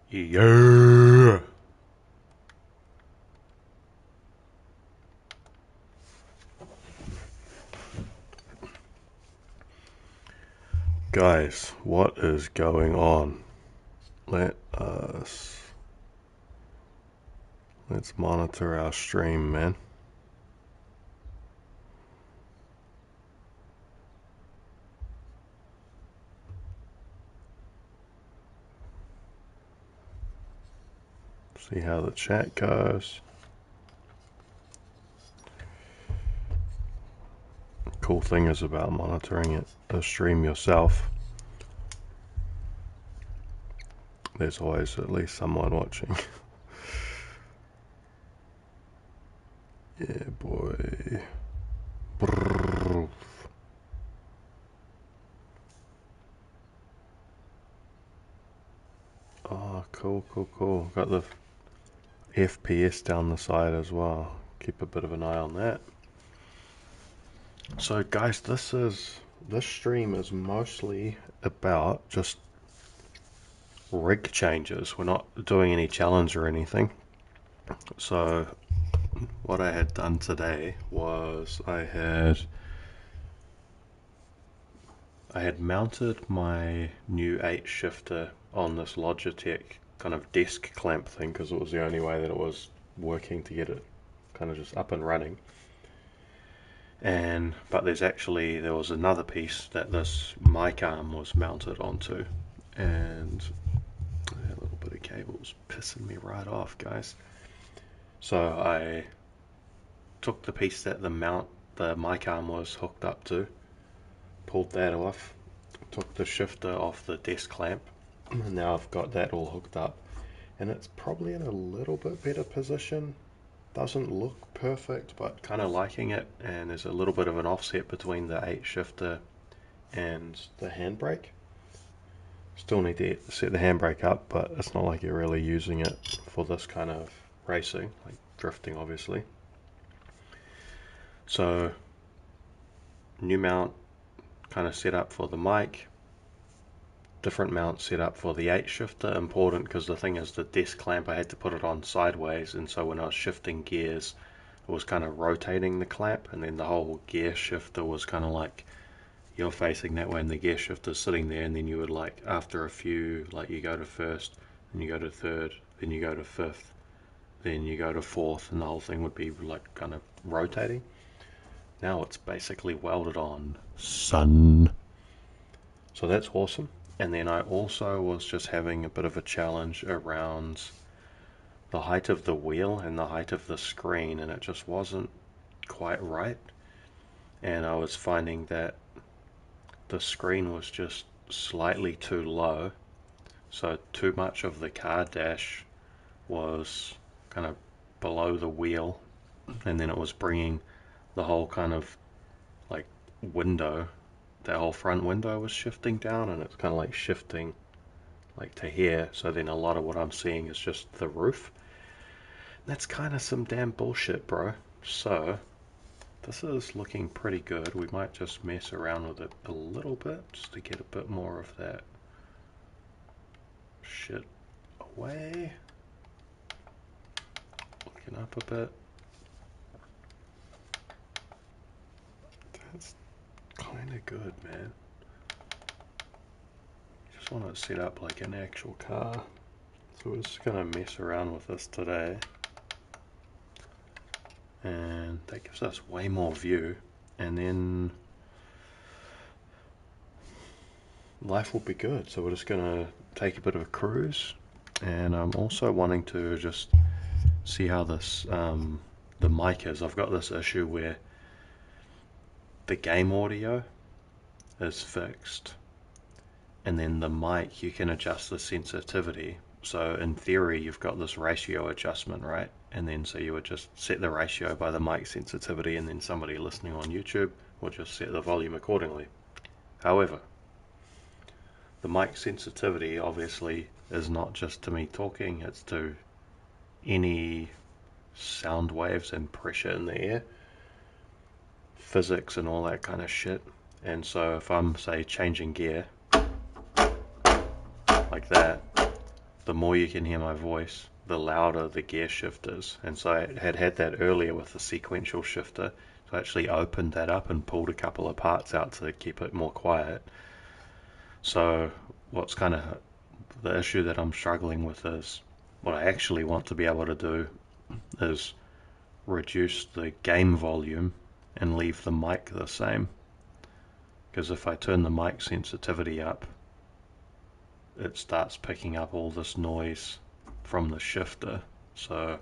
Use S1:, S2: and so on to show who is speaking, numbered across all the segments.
S1: Yeah. Guys, what is going on? Let's monitor our stream, man. See how the chat goes. Cool thing is about monitoring it, the stream yourself. There's always at least someone watching. Yeah, boy. Brrr. Oh, cool. Got the FPS down the side as well. Keep a bit of an eye on that. So, guys, this stream is mostly about just rig changes. We're not doing any challenge or anything. So, what I had done today was I had mounted my new 8 shifter on this Logitech kind of desk clamp thing because it was the only way that it was working to get it kind of just up and running. But there was another piece that this mic arm was mounted onto, and a little bit of cable's pissing me right off, guys. So I took the piece that the mic arm was hooked up to, pulled that off, took the shifter off the desk clamp, and now I've got that all hooked up, and it's probably in a little bit better position. Doesn't look perfect, but kind of liking it, and there's a little bit of an offset between the 8 shifter and the handbrake. Still need to set the handbrake up, but it's not like you're really using it for this kind of racing, like drifting obviously. So new mount kind of set up for the mic, different mount set up for the 8 shifter. Important because the thing is, the desk clamp, I had to put it on sideways, and so when I was shifting gears it was kind of rotating the clamp, and then the whole gear shifter was kind of like you're facing that way and the gear shifter's sitting there, and then you would, like, after a few, like, you go to first, then you go to third, then you go to fifth, then you go to fourth, and the whole thing would be like kind of rotating. Now it's basically welded on, son. So that's awesome. And then I also was just having a bit of a challenge around the height of the wheel and the height of the screen, and it just wasn't quite right. And I was finding that the screen was just slightly too low, so too much of the car dash was kind of below the wheel, and then it was bringing the whole kind of like window, that whole front window was shifting down, and it's kind of like shifting like to here, so then a lot of what I'm seeing is just the roof. That's kind of some damn bullshit, bro. So this is looking pretty good. We might just mess around with it a little bit just to get a bit more of that shit away. Looking up a bit. That's kind of good, man. Just want to set up like an actual car. So we're just going to mess around with this today. And that gives us way more view. And then life will be good. So we're just going to take a bit of a cruise. And I'm also wanting to just see how this, the mic is. I've got this issue where the game audio is fixed, and then the mic, you can adjust the sensitivity. So in theory you've got this ratio adjustment, right? And then so you would just set the ratio by the mic sensitivity, and then somebody listening on YouTube will just set the volume accordingly. However, the mic sensitivity obviously is not just to me talking, it's to any sound waves and pressure in the air, physics and all that kind of shit. And so if I'm, say, changing gear like that, the more you can hear my voice, the louder the gear shift is. And so I had that earlier with the sequential shifter. So I actually opened that up and pulled a couple of parts out to keep it more quiet. So what's kind of the issue that I'm struggling with is what I actually want to be able to do is reduce the gain volume and leave the mic the same. Because if I turn the mic sensitivity up, it starts picking up all this noise from the shifter. So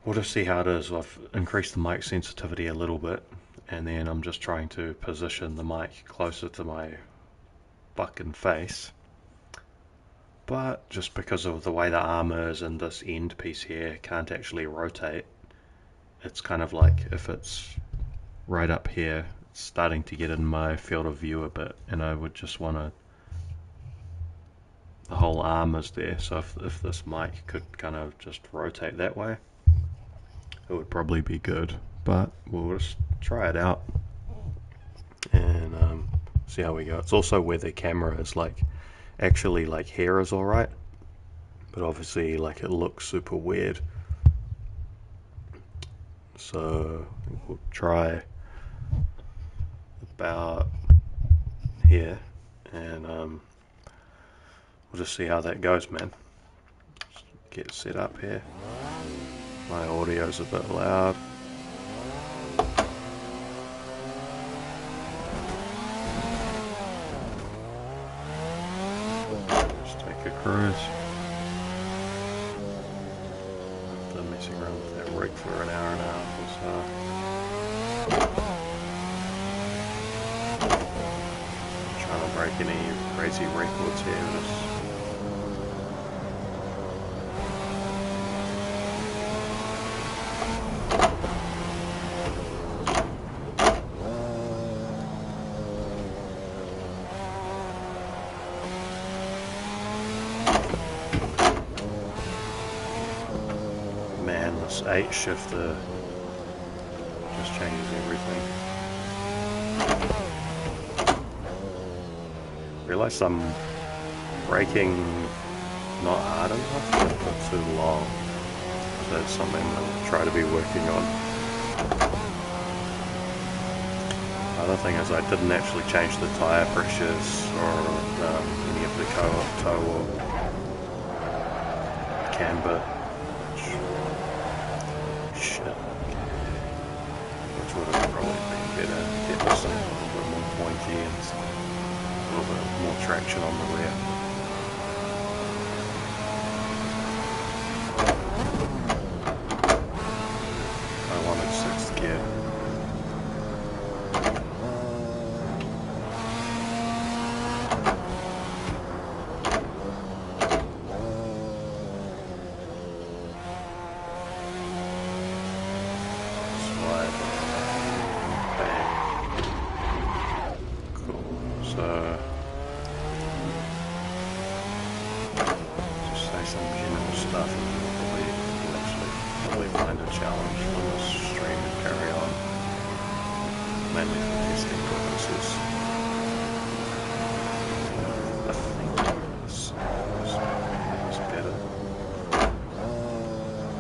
S1: we'll just see how it is. I've increased the mic sensitivity a little bit, and then I'm just trying to position the mic closer to my fucking face. But just because of the way the arm is and this end piece here can't actually rotate, it's kind of like if it's right up here, it's starting to get in my field of view a bit, and I would just want to, the whole arm is there, so if this mic could kind of just rotate that way, it would probably be good. But we'll just try it out and see how we go. It's also where the camera is like, actually like here is alright, but obviously like it looks super weird. So we'll try about here, and we'll just see how that goes, man. Just get set up here. My audio's a bit loud. Just take a cruise. After messing around with that rig for an hour and a half or so. Trying to break any crazy records here. Man, this 8 shifter just changes everything. Realize I'm braking not hard enough, but too long. So that's something I'll try to be working on. Other thing is I didn't actually change the tyre pressures or any of the toe or camber. Which would have probably been better. Get this thing a little bit more pointy and a little bit more traction on the rear. I wanted 6th gear.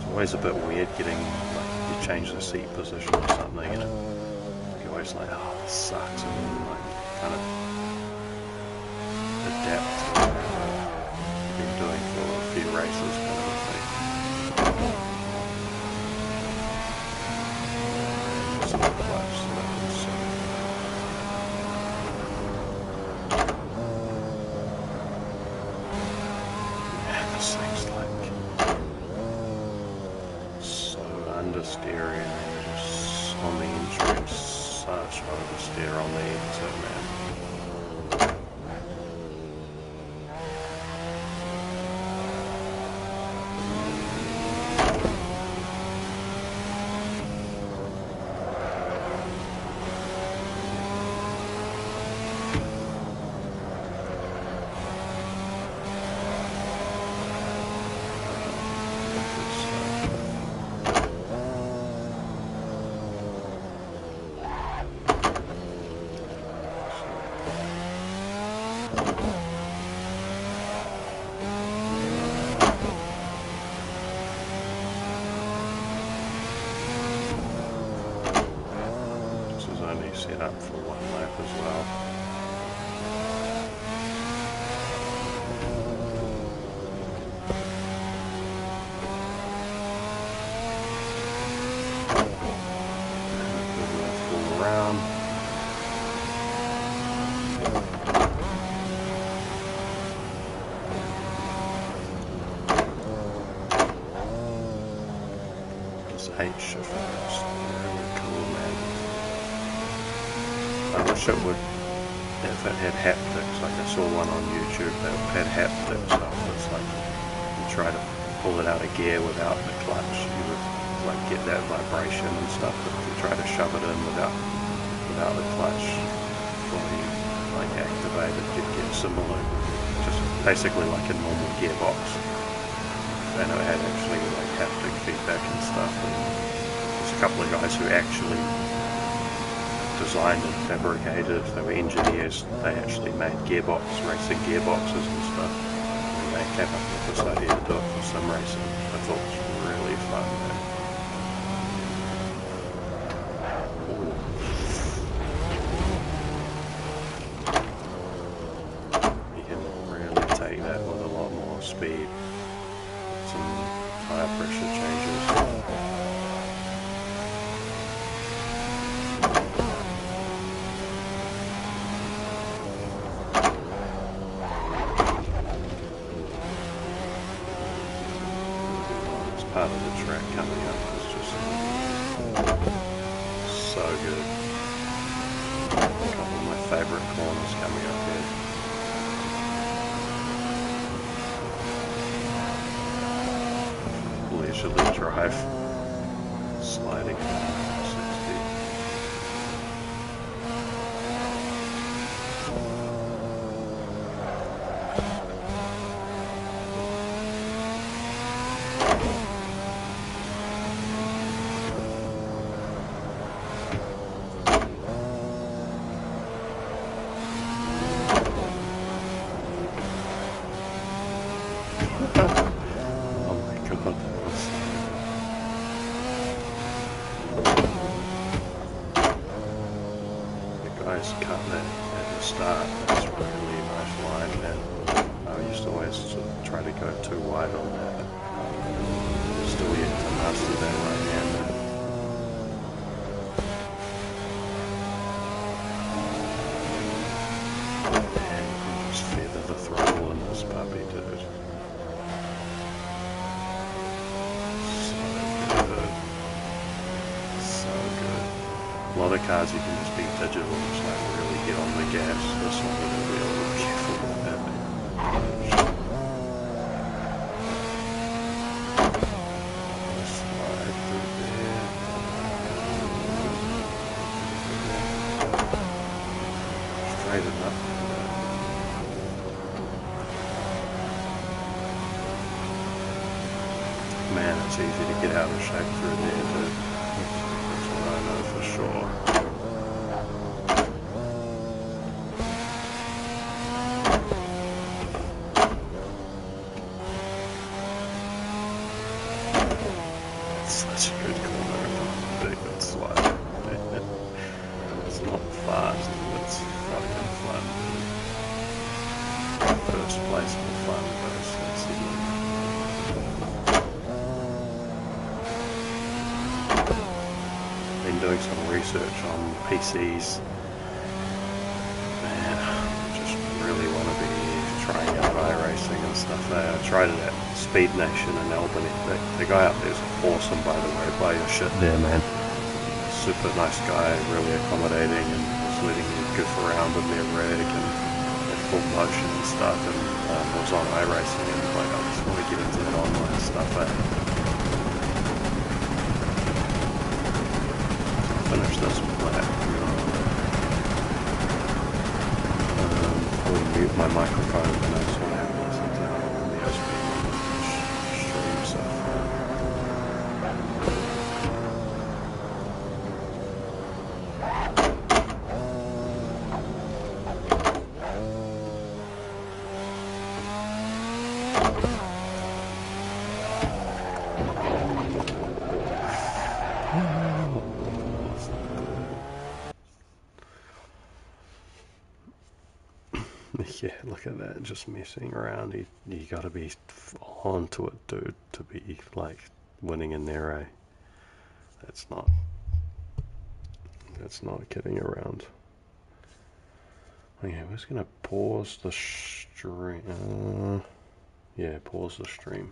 S1: Always a bit weird getting, like, you change the seat position or something and you're always like, oh, this sucks, and then like kind of adapt to what you've been doing for a few races kind of a thing. Just a bit close, so that was man, this thing's like understeering and just on the entry, such oversteer on the exit, man. set up for one lap as well. Full round. This H shifter is really cool, man. I wish it would, if it had haptics, like I saw one on YouTube that had haptic stuff. It's like you try to pull it out of gear without the clutch, you would like get that vibration and stuff. But if you try to shove it in without the clutch fully like activated, you'd get similar, just basically like a normal gearbox. And it had actually like haptic feedback and stuff. And there's a couple of guys who actually designed and fabricated, they were engineers, they actually made racing gearboxes and stuff, and they came up with this idea to do it for sim racing. I thought it was really fun, man. You can really take that with a lot more speed, some higher pressure changes. Part of the track coming up is just so good. A couple of my favourite corners coming up here. Leisurely drive, sliding 60. Oh my god, that was so good. The guys cut that at the start, that's a really nice line, and I used to always sort of try to go too wide on that. Still yet to master that right hander. And you can just feather the throttle in this puppy, dude. A lot of cars you can just be digital, just like really get on the gas. This one you gotta be a little careful with that thing. Slide through there. Straighten up. Man, it's easy to get out of shape through there too. That's what I know for sure. Such a good corner, big and slide. It's not fast, but it's fucking fun. First place for fun, that's it. Been doing some research on PCs. Man, I just really want to be trying out iRacing and stuff. I tried it at Speed Nation in Albany. The guy up there is awesome, by the way. Buy your shit there, man. Super nice guy, really accommodating, and was letting me goof around with their rig and at full motion and stuff. And was on iRacing, and like, I just want to get into that online stuff. Finish this lap. I'll mute my microphone and I just want to have a listen to how the USB stream so far. Yeah, look at that, just messing around. You gotta be onto it, dude, to be like winning in there, eh? That's not that's not kidding around. Okay, we're just gonna pause the stream. Yeah, pause the stream.